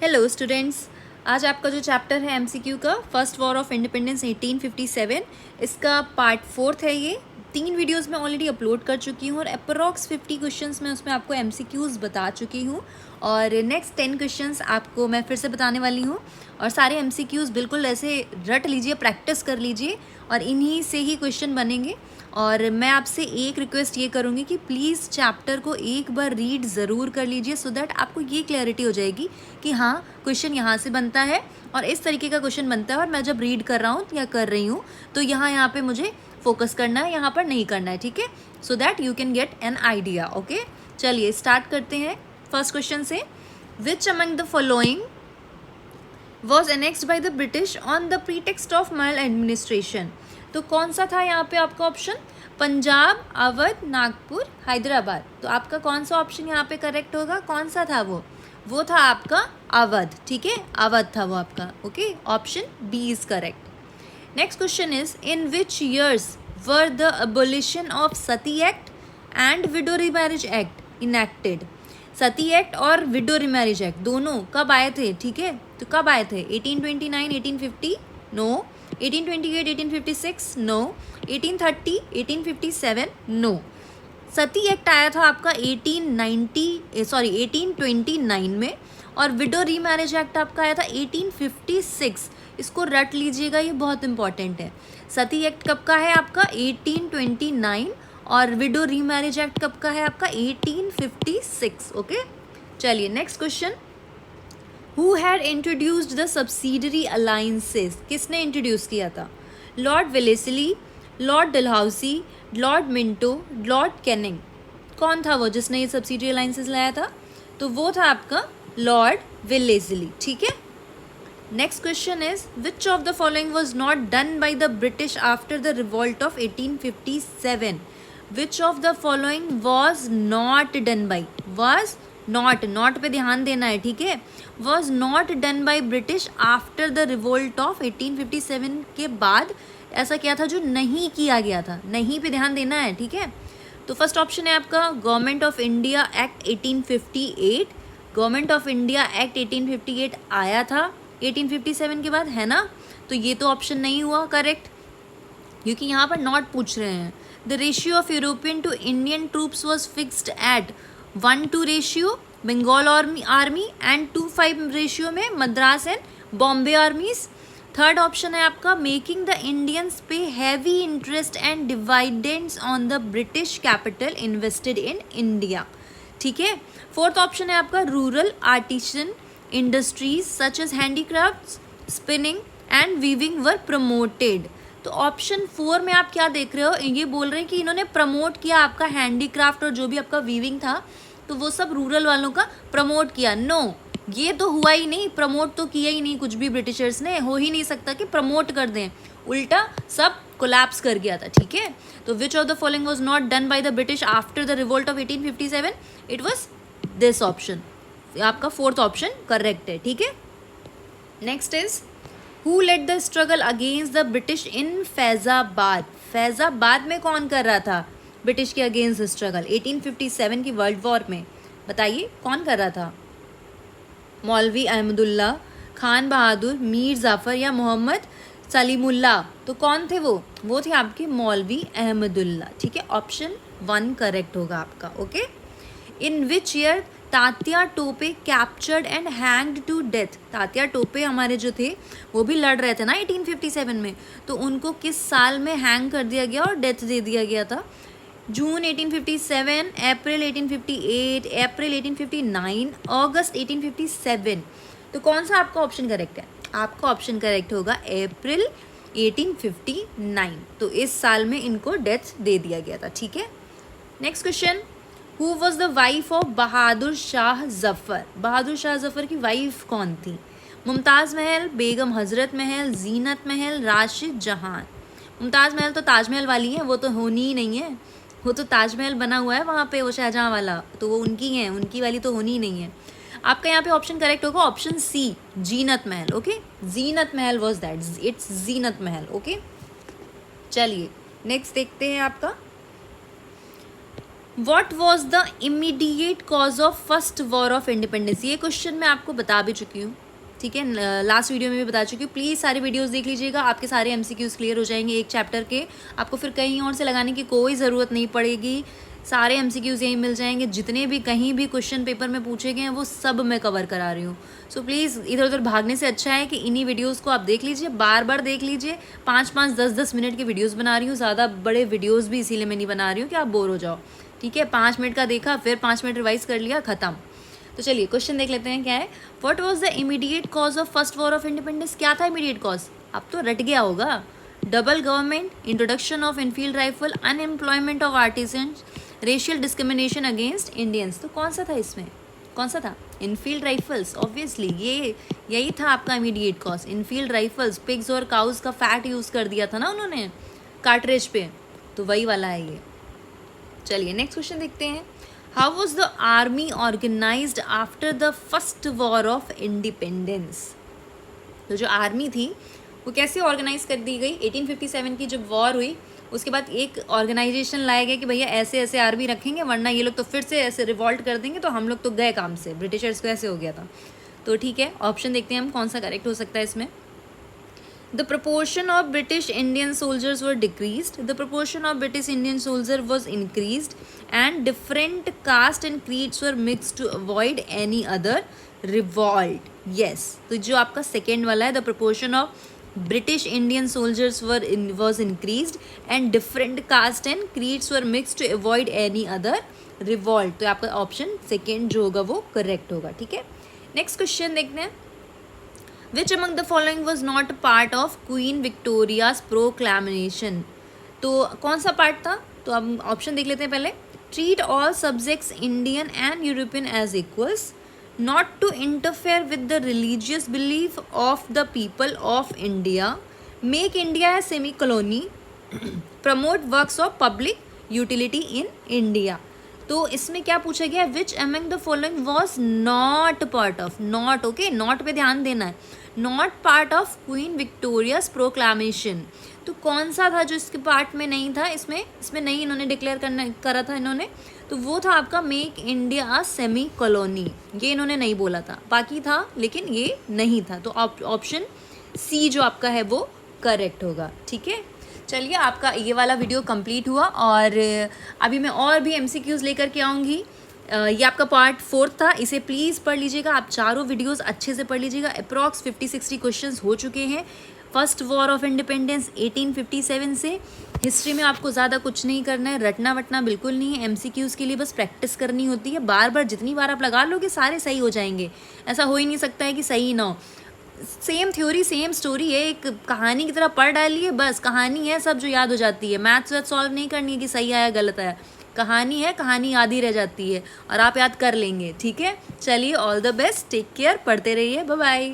Hello students, आज आपका जो चैप्टर है एमसीक्यू का फर्स्ट वॉर ऑफ इंडिपेंडेंस 1857, इसका पार्ट 4 है। ये 3 वीडियोस में ऑलरेडी अपलोड कर चुकी हूँ और अप्रॉक्स 50 क्वेश्चंस में उसमें आपको एमसीक्यूज़ बता चुकी हूँ और नेक्स्ट 10 क्वेश्चंस आपको मैं फिर से बताने वाली हूँ। और सारे एमसीक्यूज़ बिल्कुल ऐसे रट लीजिए, प्रैक्टिस कर लीजिए और इन्हीं से ही क्वेश्चन बनेंगे। और मैं आपसे एक रिक्वेस्ट ये करूँगी कि प्लीज़ चैप्टर को एक बार रीड ज़रूर कर लीजिए सो दैट आपको ये क्लैरिटी हो जाएगी कि हाँ क्वेश्चन यहाँ से बनता है और इस तरीके का क्वेश्चन बनता है और मैं जब रीड कर रहा हूँ या कर रही हूँ तो यहाँ पे मुझे फोकस करना है, यहाँ पर नहीं करना है, ठीक है, so that you can get an idea. Okay, चलिए स्टार्ट करते हैं फर्स्ट क्वेश्चन से। Which among the following was annexed by the British on the pretext of mild administration. तो कौन सा था यहाँ पे आपका ऑप्शन? पंजाब, अवध, नागपुर, हैदराबाद। तो आपका कौन सा ऑप्शन यहाँ पे करेक्ट होगा? कौन सा था वो था आपका अवध, ठीक है, अवध था वो आपका। Okay, option B is correct. Next question is in which years were the abolition of sati act and widow remarriage act enacted. Sati act और विडो रीमैरिज एक्ट दोनों कब आए थे? ठीक है, तो कब आए थे? 1829, 1850? नो। 1828, 1856? नो। 1830, 1857? नो। सती एक्ट आया था आपका 1829 में और विडो रीमैरिज एक्ट आपका आया था 1856। इसको रट लीजिएगा, ये बहुत इंपॉर्टेंट है। सती एक्ट कब का है आपका? 1829 और विडो रीमैरिज एक्ट कब का है आपका? 1856। ओके, चलिए next question. Who had introduced the subsidiary alliances. किसने इंट्रोड्यूस किया था? Lord Wellesley, Lord Dalhousie, Lord Minto, Lord Canning. कौन था वो जिसने ये सब्सिडरी अलायंसेस लाया था? तो वो था आपका लॉर्ड वेलेस्ली, ठीक है। Next question is which of the following was not done by the British after the revolt of 1857। Which of the following was not done by, was not पे ध्यान देना है, ठीक है, was not done by British after the revolt of 1857 के बाद ऐसा क्या था जो नहीं किया गया था? नहीं पे ध्यान देना है, ठीक है। तो फर्स्ट ऑप्शन है आपका government of India act 1858। Government of India act 1858 आया था 1857 के बाद, है ना, तो ये तो ऑप्शन नहीं हुआ करेक्ट क्योंकि यहाँ पर नॉट पूछ रहे हैं। The ratio of European to Indian troops was fixed at 1:2 ratio Bengal army and 2:5 ratio में Madras and Bombay armies. Third option है आपका making the Indians pay heavy interest and dividends on the British capital invested in India, ठीक है। Fourth option है आपका rural artisan industries such as handicrafts, spinning and weaving were promoted. तो option 4 में आप क्या देख रहे हो? ये बोल रहे हैं कि इन्होंने प्रमोट किया आपका हैंडीक्राफ्ट और जो भी आपका वीविंग था तो वो सब रूरल वालों का प्रमोट किया। नो, ये तो हुआ ही नहीं, प्रमोट तो किया ही नहीं कुछ भी ब्रिटिशर्स ने, हो ही नहीं सकता कि प्रमोट कर दें, उल्टा सब कोलैप्स कर गया था, ठीक है। तो which of the following was not done by the British after the revolt of 1857? It was this option, आपका फोर्थ ऑप्शन करेक्ट है, ठीक है। Next is who led the struggle against the British in Faizabad. Faizabad में कौन कर रहा था British के अगेंस्ट स्ट्रगल 1857 की वर्ल्ड वॉर में? बताइए कौन कर रहा था? मौलवी अहमदुल्ला, खान बहादुर, मीर जाफ़र या मोहम्मद सलीमुल्लाह। तो कौन थे वो थे आपके मौलवी अहमदुल्ला, ठीक है, ऑप्शन 1 करेक्ट होगा आपका। Okay, in which year Tatya Tope captured and hanged to death. Tatya Tope हमारे जो थे वो भी लड़ रहे थे ना 1857 में, तो उनको किस साल में हैंग कर दिया गया और डेथ दे दिया गया था? जून 1857, अप्रैल 1858, अप्रैल 1859, अगस्त 1857। तो कौन सा आपका ऑप्शन करेक्ट है? आपका ऑप्शन करेक्ट होगा अप्रैल 1859। तो इस साल में इनको डेथ दे दिया गया था, ठीक है। Next question, who was the wife of Bahadur Shah Zafar. Bahadur Shah Zafar की वाइफ कौन थी? मुमताज़ महल, बेगम हज़रत महल, जीनत महल, राशिद जहान। मुमताज़ महल तो ताजमहल वाली है, वो तो होनी ही नहीं है, वो तो ताजमहल बना हुआ है वहाँ पे वो शाहजहाँ वाला, तो वो उनकी है, उनकी वाली तो होनी ही नहीं है। आपका यहाँ पे ऑप्शन करेक्ट होगा option C, Zeenat Mahal. Okay, Zeenat Mahal was that, it's Zeenat Mahal. Okay, चलिए नेक्स्ट देखते हैं आपका what was the immediate cause of first war of independence? ये क्वेश्चन मैं आपको बता भी चुकी हूँ, ठीक है, लास्ट वीडियो में भी बता चुकी हूँ। प्लीज़ सारे वीडियोस देख लीजिएगा, आपके सारे एमसीक्यूज क्लियर हो जाएंगे एक चैप्टर के। आपको फिर कहीं और से लगाने की कोई ज़रूरत नहीं पड़ेगी, सारे एमसीक्यूज यहीं मिल जाएंगे। जितने भी कहीं भी क्वेश्चन पेपर में पूछे गए हैं वो सब मैं कवर करा रही हूँ। सो प्लीज़ इधर उधर भागने से अच्छा है कि इन्हीं वीडियोज़ को आप देख लीजिए, बार बार देख लीजिए। 5-5, 10-10 मिनट के वीडियोज़ बना रही हूँ, ज़्यादा बड़े वीडियोज़ भी इसीलिए मैं नहीं बना रही हूँ कि आप बोर हो जाओ, ठीक है। 5 मिनट का देखा, फिर 5 मिनट रिवाइज कर लिया, खत्म। तो चलिए क्वेश्चन देख लेते हैं क्या है। What was the immediate cause of first war of independence? क्या था इमीडिएट कॉज? अब तो रट गया होगा। Double government, introduction of Enfield rifle, unemployment of artisans, racial discrimination against Indians. तो कौन सा था इसमें? कौन सा था? इनफील्ड राइफल्स, ऑब्वियसली यही था आपका immediate cause. Enfield rifles, pigs और काउज का फैट यूज़ कर दिया था ना उन्होंने कार्ट्रिज पे, तो वही वाला है ये। चलिए नेक्स्ट क्वेश्चन देखते हैं। How was the army organised after the first war of independence? तो जो आर्मी थी वो कैसे ऑर्गेनाइज कर दी गई? 1857 की जब वॉर हुई उसके बाद एक ऑर्गेनाइजेशन लाया गया कि भैया ऐसे ऐसे आर्मी रखेंगे, वरना ये लोग तो फिर से ऐसे रिवॉल्ट कर देंगे, तो हम लोग तो गए काम से, ब्रिटिशर्स को ऐसे हो गया था। तो ठीक है, ऑप्शन देखते हैं हम कौन सा करेक्ट हो सकता है इसमें। The proportion of British Indian soldiers were decreased. The proportion of British Indian soldier was increased, and different caste and creeds were mixed to avoid any other revolt. Yes, तो जो आपका सेकेंड वाला है, the proportion of British Indian soldiers was increased and different caste and creeds were mixed to avoid any other revolt. तो आपका option second जो होगा वो करेक्ट होगा, ठीक है। नेक्स्ट क्वेश्चन देखते हैं। Which among the following was not part of Queen Victoria's proclamation? तो कौन सा पार्ट था? तो अब ऑप्शन देख लेते हैं पहले। Treat all subjects Indian and European as equals, not to interfere with the religious belief of the people of India, make India a semi-colony, promote works of public utility in India. तो इसमें क्या पूछा गया? Which among the following was not part of, not, okay, not पे ध्यान देना है, not part of queen Victoria's proclamation. तो कौन सा था जो इसके पार्ट में नहीं था? इसमें नहीं इन्होंने डिक्लेयर करा था इन्होंने, तो वो था आपका make India a semi colony. ये इन्होंने नहीं बोला था, बाकी था लेकिन ये नहीं था। तो ऑप्शन सी जो आपका है वो करेक्ट होगा, ठीक है। चलिए आपका ये वाला वीडियो कंप्लीट हुआ, और अभी मैं और भी एमसीक्यूज़ लेकर के आऊँगी। ये आपका पार्ट 4 था, इसे प्लीज़ पढ़ लीजिएगा, आप चारों वीडियोस अच्छे से पढ़ लीजिएगा। अप्रॉक्स 50-60 क्वेश्चंस हो चुके हैं फर्स्ट वॉर ऑफ इंडिपेंडेंस 1857 से। हिस्ट्री में आपको ज़्यादा कुछ नहीं करना है, रटना वटना बिल्कुल नहीं है, एमसीक्यूज़ के लिए बस प्रैक्टिस करनी होती है। बार बार जितनी बार आप लगा लोगे सारे सही हो जाएंगे, ऐसा हो ही नहीं सकता है कि सही ना हो। सेम थ्योरी सेम स्टोरी है, एक कहानी की तरह पढ़ डालिए, बस कहानी है सब जो याद हो जाती है। मैथ्स वैथ सॉल्व नहीं करनी है कि सही आया गलत आया, कहानी है, कहानी याद ही रह जाती है और आप याद कर लेंगे, ठीक है। चलिए all the best, take care, पढ़ते रहिए, बाय बाय।